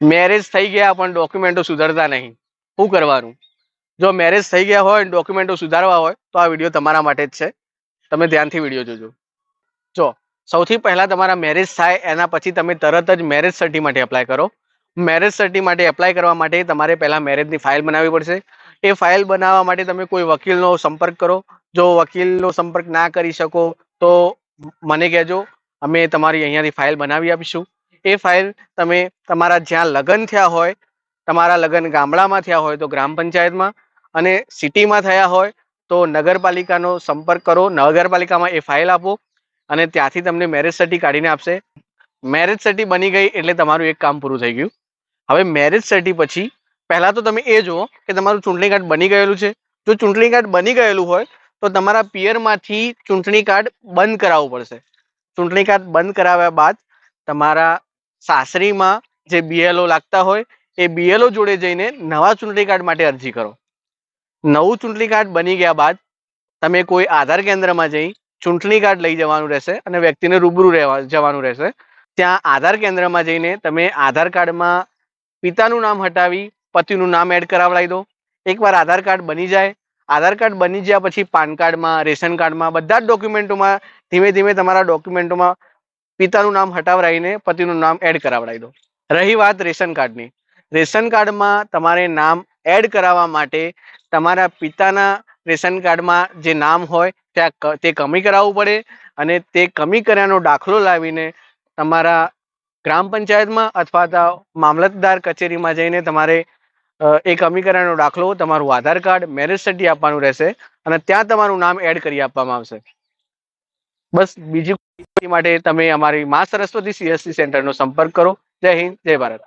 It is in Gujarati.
મેરેજ થઈ ગયા પણ ડોક્યુમેન્ટો સુધરતા નહીં, શું કરવાનું? જો મેરેજ થઈ ગયા હોય ડોક્યુમેન્ટો સુધારવા હોય તો આ વિડીયો તમારા માટે જ છે. તમે ધ્યાનથી વિડીયો જોજો. જો સૌથી પહેલા તમારા મેરેજ થાય એના પછી તમે તરત જ મેરેજ સર્ટી માટે એપ્લાય કરો. મેરેજ સર્ટી માટે એપ્લાય કરવા માટે તમારે પહેલા મેરેજની ફાઇલ બનાવવી પડશે. એ ફાઇલ બનાવવા માટે તમે કોઈ વકીલનો સંપર્ક કરો. જો વકીલનો સંપર્ક ના કરી શકો તો મને કહેજો, અમે તમારી અહીંયાથી ફાઇલ બનાવી આપીશું. એ ફાઇલ તમે તમારા જ્યાં લગ્ન થયા હોય, તમારા લગ્ન ગામડામાં થયા હોય તો ગ્રામ પંચાયતમાં, અને સિટીમાં થયા હોય તો નગરપાલિકાનો સંપર્ક કરો. નગરપાલિકામાં એ ફાઇલ આપો અને ત્યાંથી તમને મેરેજ સર્ટી કાઢીને આપશે. મેરેજ સર્ટી બની ગઈ એટલે તમારું એક કામ પૂરું થઈ ગયું. હવે મેરેજ સર્ટી પછી પહેલા તો તમે એ જુઓ કે તમારું ચૂંટણી કાર્ડ બની ગયેલું છે. જો ચૂંટણી કાર્ડ બની ગયેલું હોય તો તમારા પિયરમાંથી ચૂંટણી કાર્ડ બંધ કરાવવું પડશે. ચૂંટણી કાર્ડ બંધ કરાવ્યા બાદ તમારા સાસરીમાં જે BLO લાગતા હોય એ BLO જોડે જઈને નવા ચૂંટણી કાર્ડ માટે અરજી કરો. નવું ચૂંટણી કાર્ડ બની ગયા બાદ તમે કોઈ આધાર કેન્દ્રમાં જઈ ચૂંટણી કાર્ડ લઈ જવાનું રહેશે અને વ્યક્તિને રૂબરૂ જવાનું રહેશે. ત્યાં આધાર કેન્દ્રમાં જઈને તમે આધાર કાર્ડમાં પિતાનું નામ હટાવી પતિનું નામ એડ કરાવડાવી દો. એકવાર આધાર કાર્ડ બની જાય, આધાર કાર્ડ બની ગયા પછી પાન કાર્ડમાં, રેશન કાર્ડમાં, બધા જ ડોક્યુમેન્ટોમાં ધીમે ધીમે તમારા ડોક્યુમેન્ટોમાં પિતાનું નામ હટાવડાવીને પતિનું નામ એડ કરાવડાવી દો. રહી વાત રેશન કાર્ડની, રેશન કાર્ડમાં તમારે નામ એડ કરાવવા માટે તમારા પિતાના રેશન કાર્ડમાં જે નામ હોય ત્યાં તે કમી કરાવવું પડે, અને તે કમી કર્યાનો દાખલો લાવીને તમારા ગ્રામ પંચાયતમાં અથવા તો મામલતદાર કચેરીમાં જઈને તમારે એ કમી કર્યાનો દાખલો, તમારું આધાર કાર્ડ, મેરેજ સર્ટી આપવાનું રહેશે અને ત્યાં તમારું નામ એડ કરી આપવામાં આવશે. બસ બીજી માટે તમે અમારી મા સરસ્વતી CSC સેન્ટરનો સંપર્ક કરો. જય હિન્દ, જય ભારત.